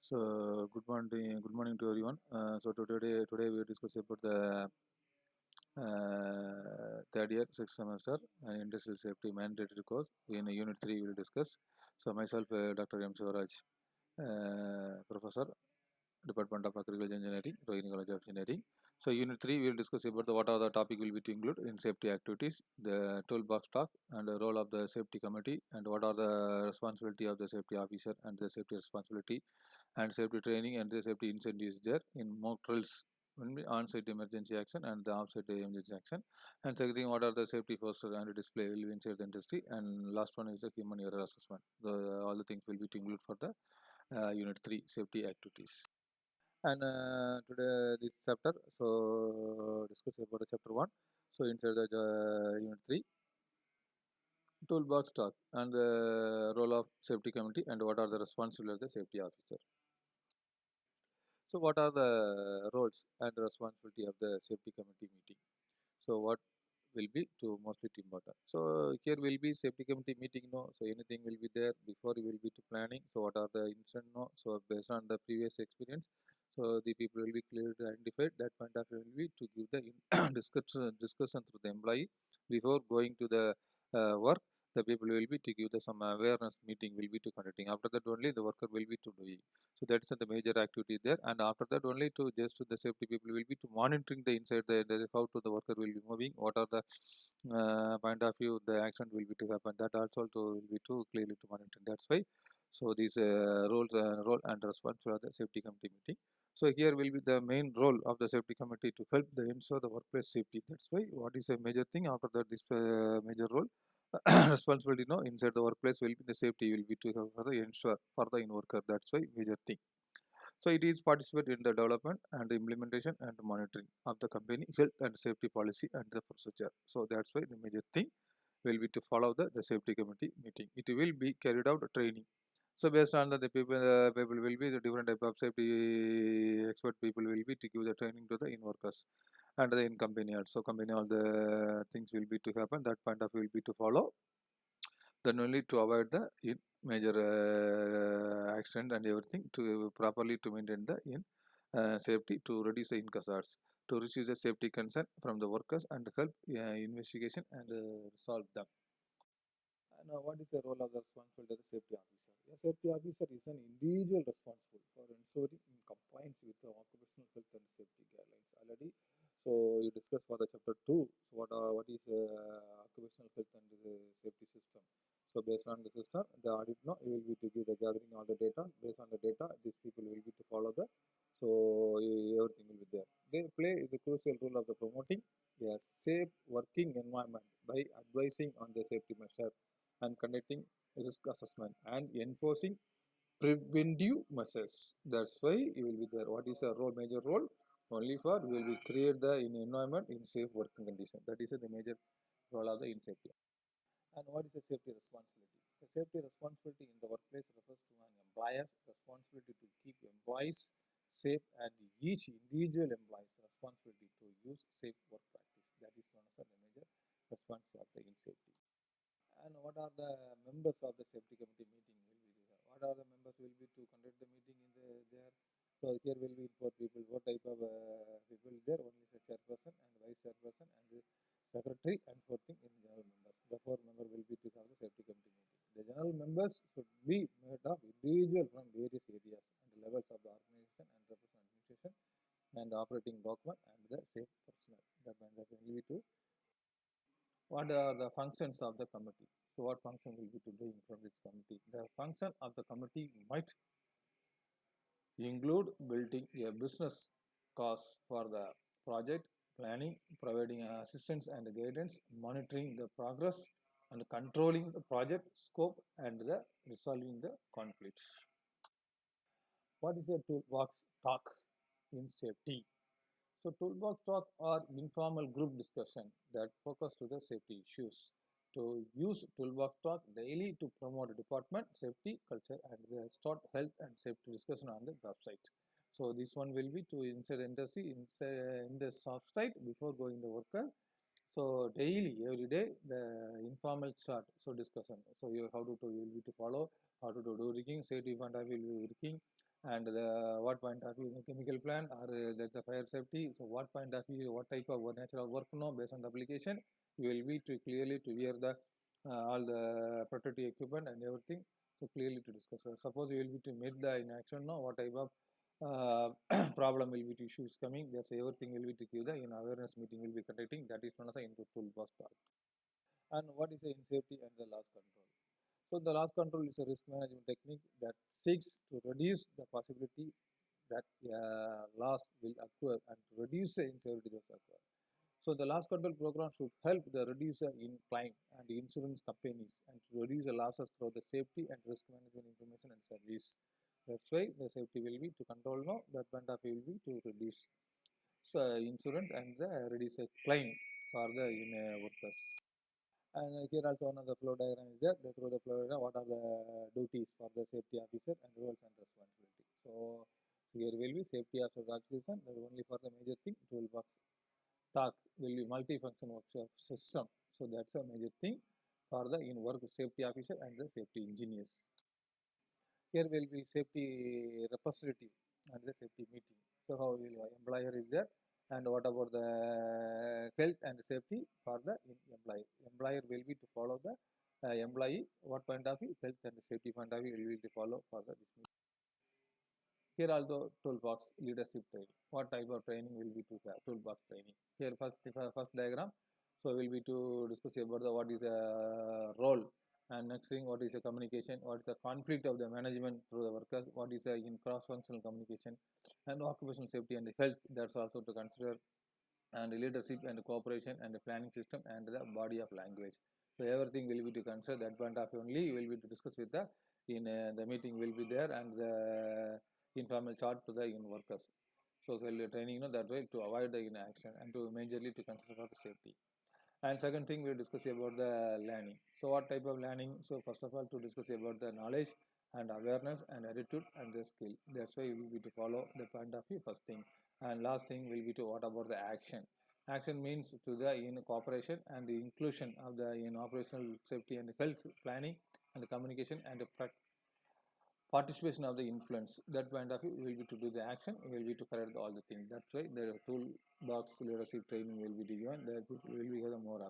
So good morning to everyone. Today we will discuss about the third year, sixth semester, industrial safety mandatory course. In Unit 3, we will discuss. So myself, Dr. M. Shivaraj, Professor, Department of Agriculture Engineering, Rohini College of Engineering. So Unit 3, we will discuss about what are the topic will be to include in safety activities, the toolbox talk, and the role of the safety committee, and what are the responsibility of the safety officer and the safety responsibility, and safety training and the safety incentives there in mock drills, on-site emergency action and the off-site emergency action. And second thing, what are the safety poster and display will be inside the industry. And last one is the human error assessment. All the things will be to include for the Unit 3 safety activities. And today this chapter, so discuss about the chapter 1. So inside the Unit 3, toolbox talk and the role of safety committee and what are the responsibilities of the safety officer. So what are the roles and responsibility of the safety committee meeting? So what will be to mostly to important. So here will be safety committee meeting no. So anything will be there before you will be to planning. So what are the incident no. So based on the previous experience, so the people will be clearly identified. That point of view will be to give the discussion through the employee before going to the work. The people will be to give the some awareness meeting will be to conducting. After that only the worker will be to doing. So that's the major activity there. And after that only to just the safety people will be to monitoring the inside the how to the worker will be moving. What are the point of view the action will be to happen. That also to will be too clearly to monitor. That's why. So these role and responsibility of the safety committee meeting. So here will be the main role of the safety committee to help the ensure the workplace safety. That's why what is a major thing after that this major role responsibility no inside the workplace will be the safety will be to have for the ensure for the in worker. That's why major thing. So it is participate in the development and implementation and monitoring of the company health and safety policy and the procedure. So that's why the major thing will be to follow the safety committee meeting. It will be carried out training. So based on the people will be the different type of safety expert people will be to give the training to the in workers and the in company also company all the things will be to happen. That point of view will be to follow. Then only to avoid the in major accident and everything to properly to maintain the in safety to reduce the hazards to receive the safety concern from the workers and help investigation and resolve them. And what is the role of the responsibility of the safety officer? A safety officer is an individual responsible for ensuring in compliance with the occupational health and safety guidelines. Already, so you discussed for the chapter 2. So what is occupational health and safety system? So based on the system, the audit now will be to give the gathering all the data. Based on the data, these people will be to follow the. So everything will be there. They play the crucial role of the promoting a safe working environment by advising on the safety measure and conducting risk assessment and enforcing preventive measures. That's why you will be there. What is the role? Major role only for we will be create the environment in safe working condition. That is the major role of the in safety. And what is the safety responsibility? The safety responsibility in the workplace refers to an employer's responsibility to keep employees safe and each individual employee's responsibility to use safe work practice. That is known as the major responsibility of the in safety. And what are the members of the safety committee meeting will be there? What are the members will be to conduct the meeting in there? So here will be 4 people. What type of people there? Only is a chairperson and vice chairperson and the secretary and 4th thing in general members. The 4 members will be to have the safety committee meeting. The general members should be made of individual from various areas and levels of the organization and represent administration and operating document and the safe personnel. That will be to what are the functions of the committee? So what function will be to doing from this committee? The function of the committee might include building a business case for the project, planning, providing assistance and guidance, monitoring the progress and controlling the project scope and the resolving the conflicts. What is a toolbox talk in safety? So toolbox talk are informal group discussion that focus to the safety issues. To use toolbox talk daily to promote department safety culture and start health and safety discussion on the job site. So this one will be to inside the industry in the soft site before going the worker. So daily, every day, the informal start. So discussion. So you how to you will be to follow how to do rigging, safety point of view rigging, and the what point of view the chemical plant or that's the fire safety. So what point of view, what type of natural work no based on the application, you will be to clearly to wear the all the protective equipment and everything. So clearly to discuss. So suppose you will be to meet the in action no what type of problem will be to issues coming. That's everything will be to give the in awareness meeting will be conducting. That is one of the input toolbox part. And what is the in safety and the loss control? So the loss control is a risk management technique that seeks to reduce the possibility that loss will occur and to reduce the insecurity that occur. So the loss control program should help the reducer in claim and insurance companies and to reduce the losses through the safety and risk management information and service. That's why the safety will be to control no, the point of view will be to reduce so insurance and the reduce a claim for the workers. And here also one of the flow diagram is there. Through the flow diagram, what are the duties for the safety officer and roles and responsibility. So here will be safety officer contribution. That is only for the major thing. Toolbox TAC will be multi-function workshop system. So that's a major thing for the in work safety officer and the safety engineers. Here will be safety representative and the safety meeting. So how will employer is there, and what about the health and safety for the employer? Employer will be to follow the employee what point of view, health and safety point of view will be to follow for the business. Here also toolbox leadership training. What type of training will be to have toolbox training? Here first diagram. So will be to discuss about the what is a role, and next thing what is a communication, what is a conflict of the management through the workers, what is a in cross-functional communication, and occupational safety and health. That's also to consider, and leadership and cooperation and the planning system and the body of language. So everything will be to consider that point of view only will be to discuss with the in the meeting will be there, and the informal chart to the in workers. So while training that way to avoid the inaction and to majorly to consider for the safety. And second thing we discuss about the learning. So what type of learning? So first of all to discuss about the knowledge and awareness and attitude and the skill. That's why we will be to follow the point of view first thing. And last thing will be to what about the action. Action means to the in cooperation and the inclusion of the in operational safety and health planning and the communication and the participation of the influence. That point of view will be to do the action, will be to correct all the things. That's why the toolbox leadership training will be given. That will be more aware.